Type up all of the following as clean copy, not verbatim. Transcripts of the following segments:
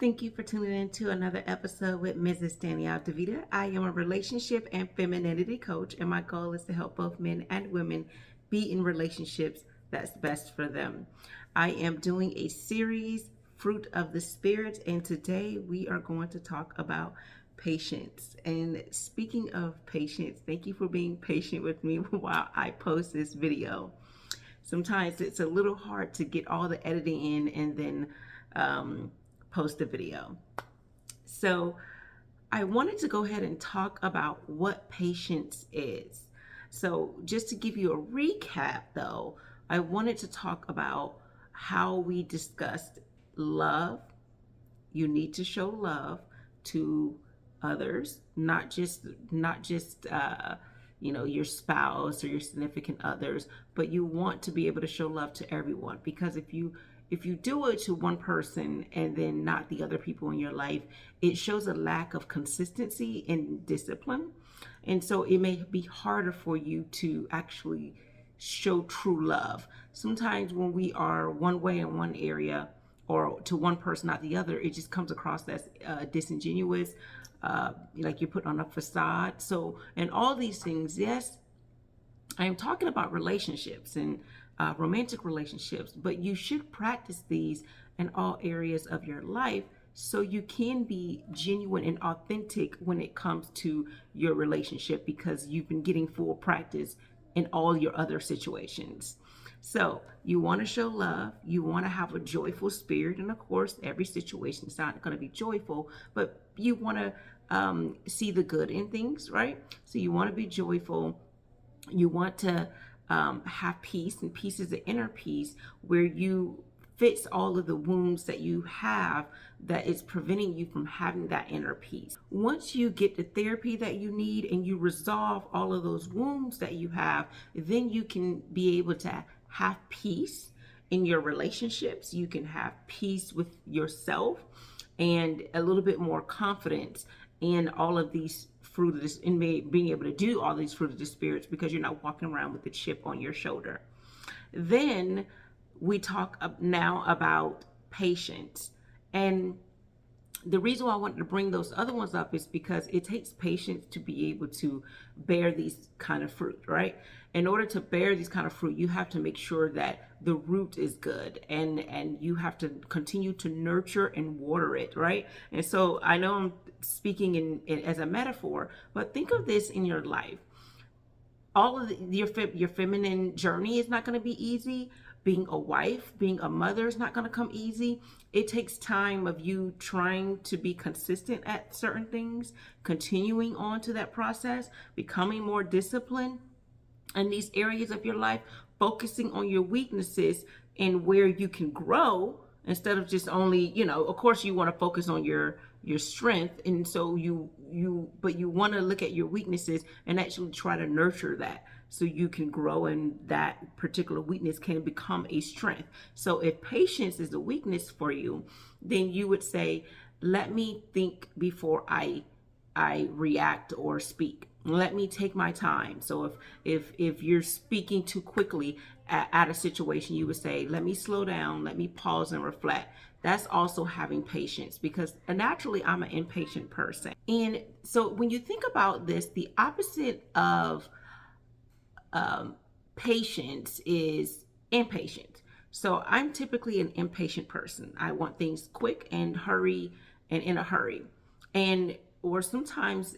Thank you for tuning in to another episode with Mrs. Danielle DeVita. I am a relationship and femininity coach, and my goal is to help both men and women be in relationships that's best for them. I am doing a series, Fruit of the Spirit, and today we are going to talk about patience. And speaking of patience, thank you for being patient with me while I post this video. Sometimes it's a little hard to get all the editing in and then post the video. So I wanted to go ahead and talk about what patience is. So just to give you a recap though, I wanted to talk about how we discussed love. You need to show love to others, not just your spouse or your significant others, but you want to be able to show love to everyone, because if you do it to one person and then not the other people in your life, it shows a lack of consistency and discipline. And so it may be harder for you to actually show true love. Sometimes when we are one way in one area or to one person, not the other, it just comes across as disingenuous, like you're putting on a facade. So, and all these things, yes, I am talking about relationships and romantic relationships, but you should practice these in all areas of your life so you can be genuine and authentic when it comes to your relationship, because you've been getting full practice in all your other situations. So you want to show love, you want to have a joyful spirit, and of course every situation is not going to be joyful, but you want to see the good in things, right? So you want to be joyful. You want to have peace, and peace is the inner peace where you fix all of the wounds that you have that is preventing you from having that inner peace. Once you get the therapy that you need and you resolve all of those wounds that you have, then you can be able to have peace in your relationships. You can have peace with yourself and a little bit more confidence in all of these fruit of this, in being able to do all these fruit of the spirits, because you're not walking around with a chip on your shoulder. Then we talk now about patience. And the reason why I wanted to bring those other ones up is because it takes patience to be able to bear these kind of fruit, right? In order to bear these kind of fruit, you have to make sure that the root is good, and you have to continue to nurture and water it, right? And so I know I'm speaking in as a metaphor, but think of this in your life. All of your feminine journey is not going to be easy. Being a wife, being a mother is not going to come easy. It takes time of you trying to be consistent at certain things, continuing on to that process, becoming more disciplined in these areas of your life, focusing on your weaknesses and where you can grow, instead of just only, of course you want to focus on your strength. And so but you want to look at your weaknesses and actually try to nurture that so you can grow, and that particular weakness can become a strength. So if patience is a weakness for you, then you would say, let me think before I react or speak. Let me take my time. So if you're speaking too quickly at a situation, you would say, let me slow down, let me pause and reflect. That's also having patience, because naturally I'm an impatient person. And so when you think about this, the opposite of patience is impatient. So I'm typically an impatient person. I want things quick and in a hurry. Or sometimes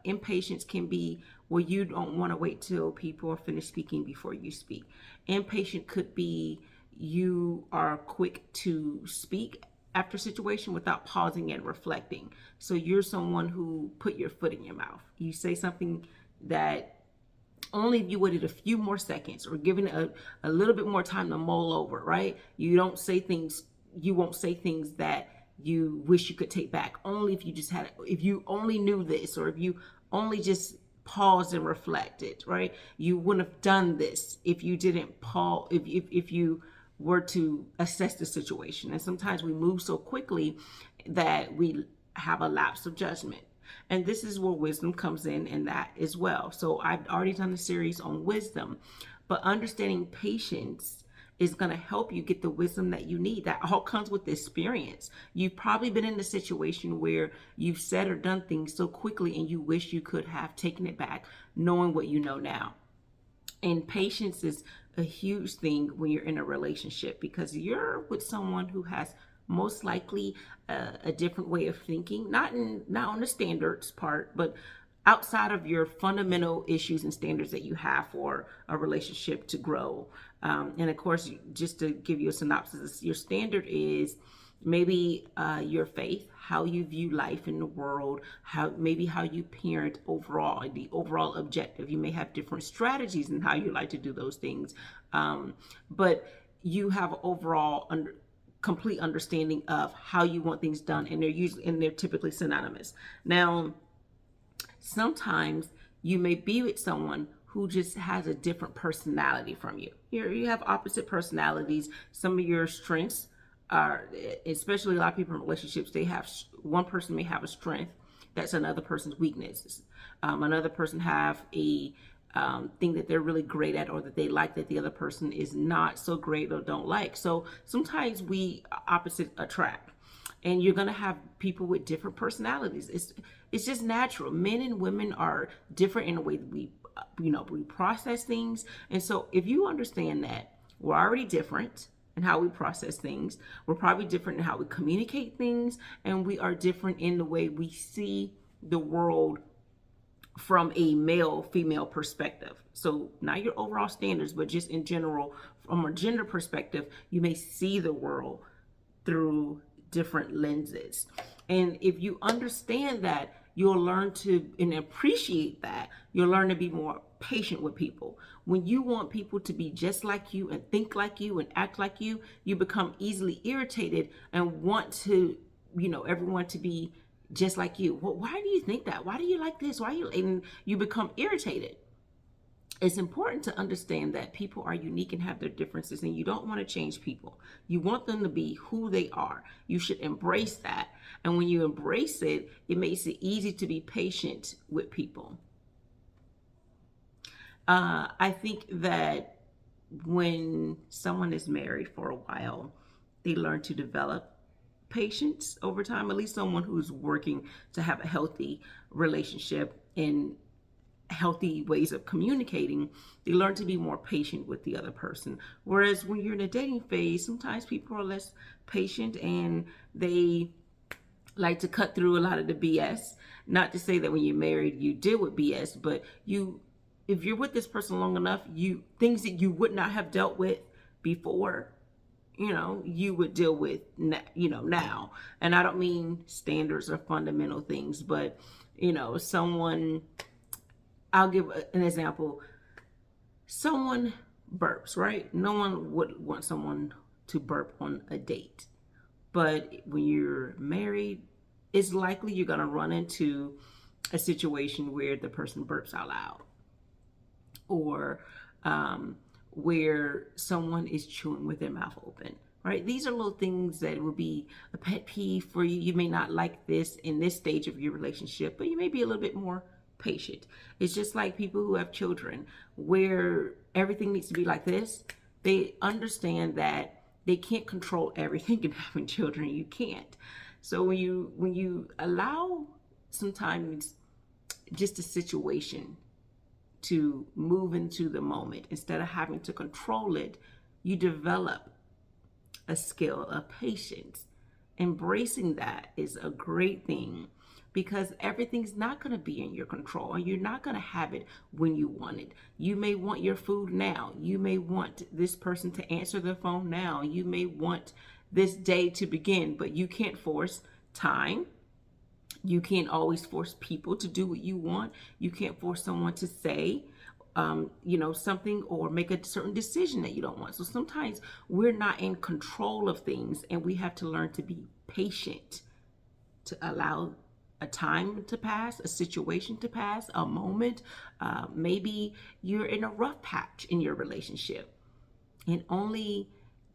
impatience can be where you don't want to wait till people are finished speaking before you speak. Impatient could be you are quick to speak after a situation without pausing and reflecting. So you're someone who put your foot in your mouth. You say something that only if you waited a few more seconds or given a little bit more time to mull over, right? You won't say things that you wish you could take back. Only if you only knew this, or if you only just paused and reflected, right? You wouldn't have done this if you didn't pause, if you were to assess the situation. And sometimes we move so quickly that we have a lapse of judgment. And this is where wisdom comes in that as well. So I've already done a series on wisdom, but understanding patience is going to help you get the wisdom that you need. That all comes with experience. You've probably been in a situation where you've said or done things so quickly and you wish you could have taken it back, knowing what you know now. And patience is a huge thing when you're in a relationship, because you're with someone who has most likely a different way of thinking, not on the standards part, but outside of your fundamental issues and standards that you have for a relationship to grow. And of course, just to give you a synopsis, your standard is maybe your faith, how you view life in the world, how you parent overall, the overall objective. You may have different strategies in how you like to do those things, but you have overall complete understanding of how you want things done, and they're typically synonymous. Now, sometimes you may be with someone who just has a different personality from you. You have opposite personalities. Some of your strengths are, especially a lot of people in relationships, one person may have a strength that's another person's weaknesses. Another person have a thing that they're really great at, or that they like, that the other person is not so great or don't like. So sometimes we opposite attract, and you're going to have people with different personalities. It's just natural. Men and women are different in the way that we process things. And so if you understand that we're already different in how we process things, we're probably different in how we communicate things, and we are different in the way we see the world from a male-female perspective. So not your overall standards, but just in general, from a gender perspective, you may see the world through different lenses. And if you understand that, you'll learn to and appreciate that. You'll learn to be more patient with people. When you want people to be just like you and think like you and act like you, you become easily irritated and want to, everyone to be just like you. Well, why do you think that? Why do you like this? And you become irritated. It's important to understand that people are unique and have their differences, and you don't want to change people. You want them to be who they are. You should embrace that. And when you embrace it, it makes it easy to be patient with people. I think that when someone is married for a while, they learn to develop patience over time. At least someone who's working to have a healthy relationship and healthy ways of communicating, they learn to be more patient with the other person. Whereas when you're in a dating phase, sometimes people are less patient and they like to cut through a lot of the BS. Not to say that when you're married you deal with BS, but if you're with this person long enough, things that you would not have dealt with before, you would deal with now. And I don't mean standards or fundamental things, but I'll give an example. Someone burps, right? No one would want someone to burp on a date. But when you're married, it's likely you're going to run into a situation where the person burps out loud, or where someone is chewing with their mouth open, right? These are little things that will be a pet peeve for you. You may not like this in this stage of your relationship, but you may be a little bit more patient. It's just like people who have children, where everything needs to be like this. They understand that they can't control everything in having children. You can't. So when you allow sometimes just a situation to move into the moment instead of having to control it, you develop a skill of patience. Embracing that is a great thing, because everything's not going to be in your control, and you're not going to have it when you want it. You may want your food now. You may want this person to answer the phone now. You may want this day to begin, but you can't force time. You can't always force people to do what you want. You can't force someone to say something or make a certain decision that you don't want. So sometimes we're not in control of things, and we have to learn to be patient, to allow a time to pass, a situation to pass, a moment. Maybe you're in a rough patch in your relationship, and only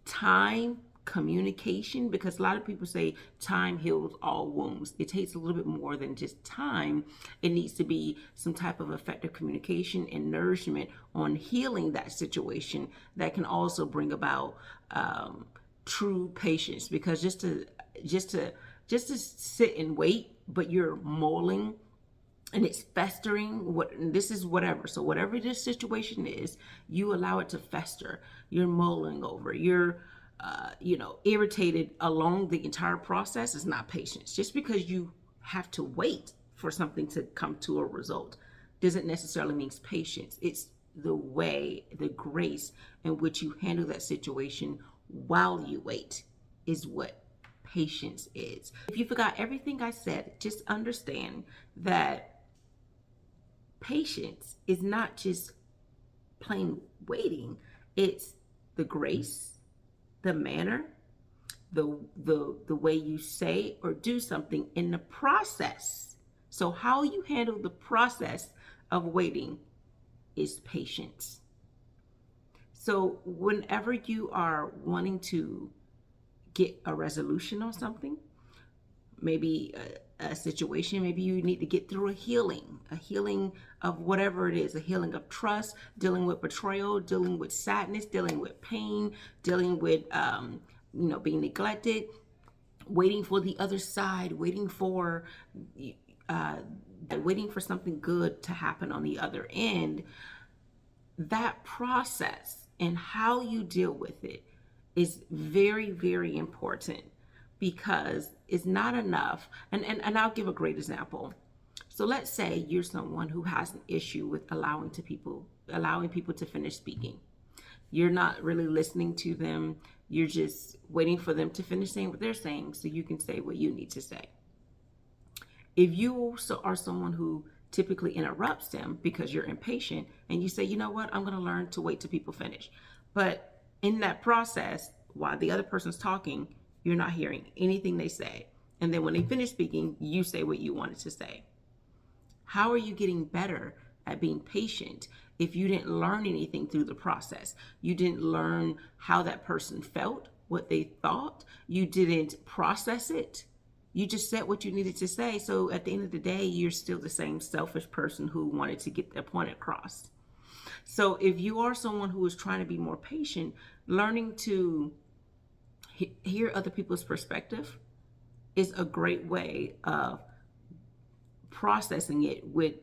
time, communication, because a lot of people say time heals all wounds. It takes a little bit more than just time. It needs to be some type of effective communication and nourishment on healing that situation that can also bring about true patience. Because just to sit and wait, but you're mulling and it's festering, this is whatever. So whatever this situation is, you allow it to fester. You're mulling over. You're irritated along the entire process. Is not patience. Just because you have to wait for something to come to a result doesn't necessarily mean patience. It's the way, the grace in which you handle that situation while you wait is what patience is. If you forgot everything I said, just understand that patience is not just plain waiting. It's the grace, the manner, the way you say or do something in the process. So how you handle the process of waiting is patience. So whenever you are wanting to get a resolution on something, maybe a situation, maybe you need to get through a healing of whatever it is, a healing of trust, dealing with betrayal, dealing with sadness, dealing with pain, dealing with being neglected, waiting for the other side, waiting for something good to happen on the other end. That process and how you deal with it is very, very important, because it's not enough. And I'll give a great example. So let's say you're someone who has an issue with allowing people to finish speaking. You're not really listening to them. You're just waiting for them to finish saying what they're saying so you can say what you need to say. If you also are someone who typically interrupts them because you're impatient and you say, you know what, I'm going to learn to wait till people finish. But in that process, while the other person's talking, you're not hearing anything they say. And then when they finish speaking, you say what you wanted to say. How are you getting better at being patient if you didn't learn anything through the process? You didn't learn how that person felt, what they thought. You didn't process it. You just said what you needed to say. So at the end of the day, you're still the same selfish person who wanted to get their point across. So if you are someone who is trying to be more patient, learning to hear other people's perspective is a great way of processing it with,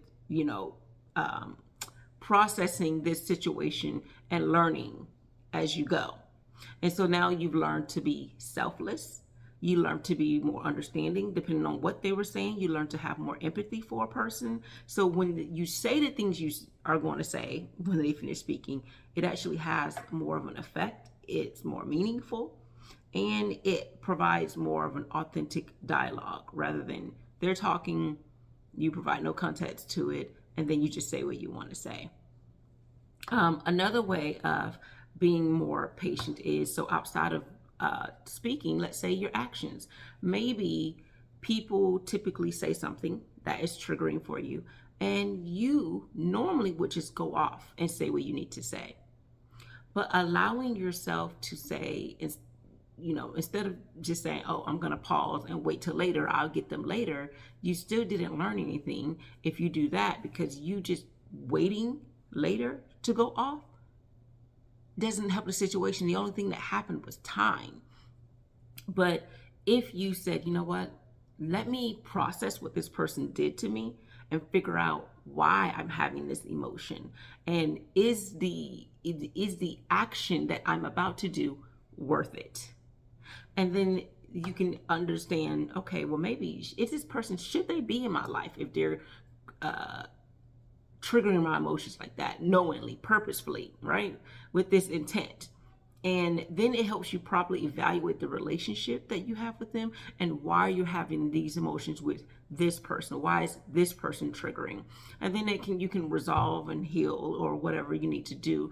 processing this situation and learning as you go. And so now you've learned to be selfless. You learn to be more understanding depending on what they were saying. You learn to have more empathy for a person. So when you say the things you are going to say when they finish speaking, it actually has more of an effect. It's more meaningful. And it provides more of an authentic dialogue rather than they're talking, you provide no context to it, and then you just say what you want to say. Another way of being more patient is, so outside of speaking, let's say your actions. Maybe people typically say something that is triggering for you, and you normally would just go off and say what you need to say. But allowing yourself to say, instead of just saying, oh, I'm going to pause and wait till later, I'll get them later, you still didn't learn anything if you do that, because you just waiting later to go off doesn't help the situation. The only thing that happened was time. But if you said, you know what, let me process what this person did to me and figure out why I'm having this emotion, and is the action that I'm about to do worth it? And then you can understand, okay, well, maybe if this person, should they be in my life if they're triggering my emotions like that, knowingly, purposefully, right, with this intent. And then it helps you properly evaluate the relationship that you have with them and why you're having these emotions with this person. Why is this person triggering? And then you can resolve and heal, or whatever you need to do,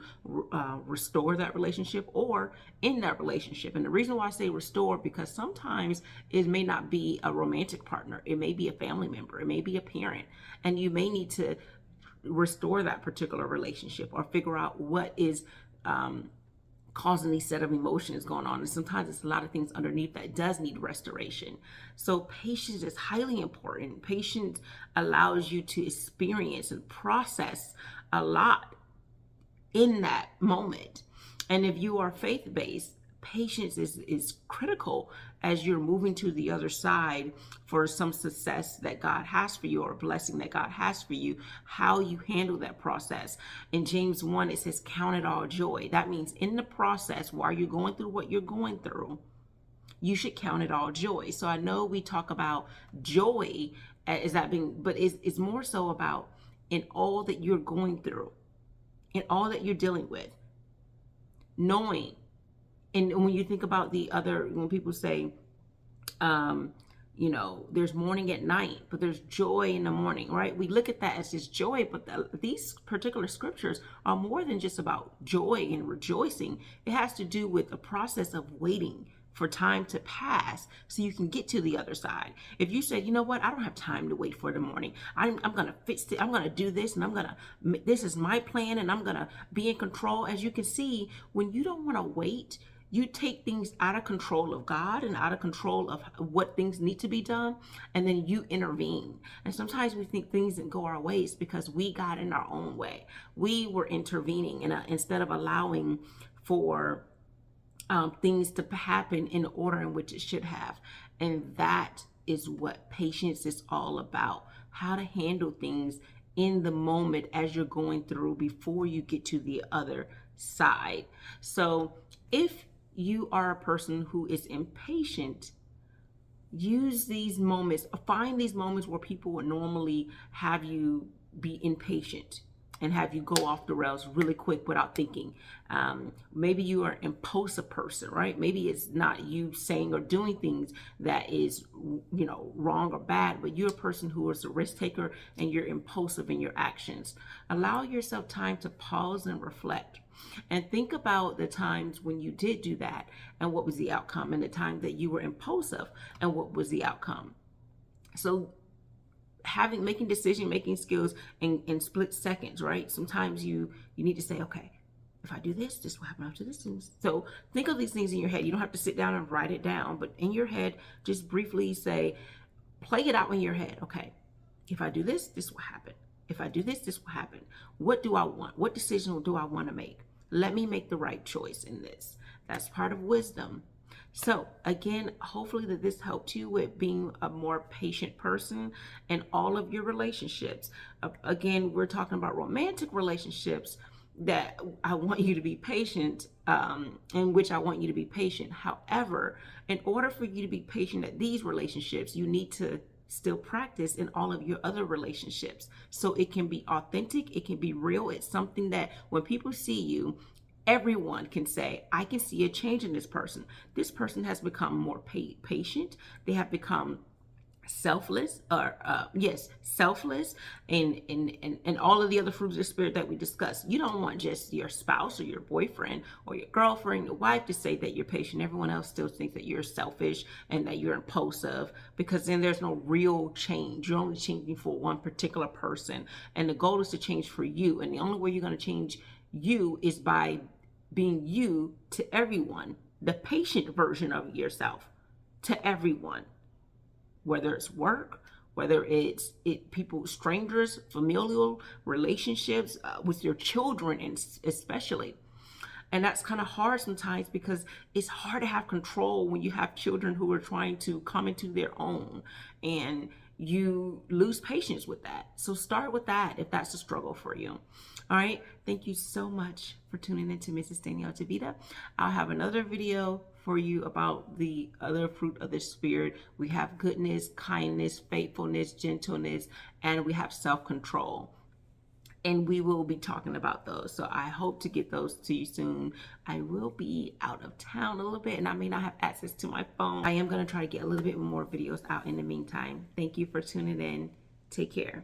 restore that relationship or end that relationship. And the reason why I say restore, because sometimes it may not be a romantic partner. It may be a family member. It may be a parent. And you may need to restore that particular relationship or figure out what is causing these set of emotions going on. And sometimes it's a lot of things underneath that does need restoration. So patience is highly important. Patience allows you to experience and process a lot in that moment. And if you are faith-based, patience is critical as you're moving to the other side for some success that God has for you, or a blessing that God has for you, how you handle that process. In James 1, it says, count it all joy. That means in the process, while you're going through what you're going through, you should count it all joy. So I know we talk about joy as that being, but it's more so about in all that you're going through, in all that you're dealing with, knowing. And when you think about the other, when people say, there's morning at night, but there's joy in the morning, right? We look at that as just joy, but these particular scriptures are more than just about joy and rejoicing. It has to do with the process of waiting for time to pass so you can get to the other side. If you said, you know what, I don't have time to wait for the morning. I'm going to fix it. I'm going to do this, and this is my plan, and I'm going to be in control. As you can see, when you don't want to wait, you take things out of control of God and out of control of what things need to be done, and then you intervene. And sometimes we think things didn't go our ways because we got in our own way. We were intervening instead of allowing for things to happen in the order in which it should have. And that is what patience is all about. How to handle things in the moment as you're going through before you get to the other side. So if you are a person who is impatient, use these moments, find these moments where people would normally have you be impatient and have you go off the rails really quick without thinking. Maybe you are an impulsive person, right? Maybe it's not you saying or doing things that is, wrong or bad, but you're a person who is a risk taker and you're impulsive in your actions. Allow yourself time to pause and reflect. And think about the times when you did do that and what was the outcome, and the time that you were impulsive and what was the outcome. So making decision-making skills in split seconds, right? Sometimes you need to say, okay, if I do this, this will happen after this. So think of these things in your head. You don't have to sit down and write it down, but in your head, just briefly play it out in your head. Okay, if I do this, this will happen. If I do this, this will happen. What do I want? What decision do I want to make? Let me make the right choice in this. That's part of wisdom. So again, hopefully that this helped you with being a more patient person in all of your relationships. Again, we're talking about romantic relationships that I want you to be patient, in which I want you to be patient. However, in order for you to be patient at these relationships, you need to still practice in all of your other relationships. So it can be authentic, it can be real. It's something that when people see you, everyone can say, I can see a change in this person. This person has become more patient. They have become selfless, and all of the other fruits of the spirit that we discussed. You don't want just your spouse or your boyfriend or your girlfriend, your wife to say that you're patient. Everyone else still thinks that you're selfish and that you're impulsive, because then there's no real change. You're only changing for one particular person, and the goal is to change for you. And the only way you're going to change you is by being you to everyone, the patient version of yourself to everyone. Whether it's work, whether it's people, strangers, familial relationships, with your children, and especially. And that's kind of hard sometimes because it's hard to have control when you have children who are trying to come into their own, and you lose patience with that. So start with that if that's a struggle for you. All right. Thank you so much for tuning in to Mrs. Danielle Tavita. I'll have another video for you about the other fruit of the spirit. We have goodness, kindness, faithfulness, gentleness, and we have self-control. And we will be talking about those. So I hope to get those to you soon. I will be out of town a little bit, and I may not have access to my phone. I am going to try to get a little bit more videos out in the meantime. Thank you for tuning in. Take care.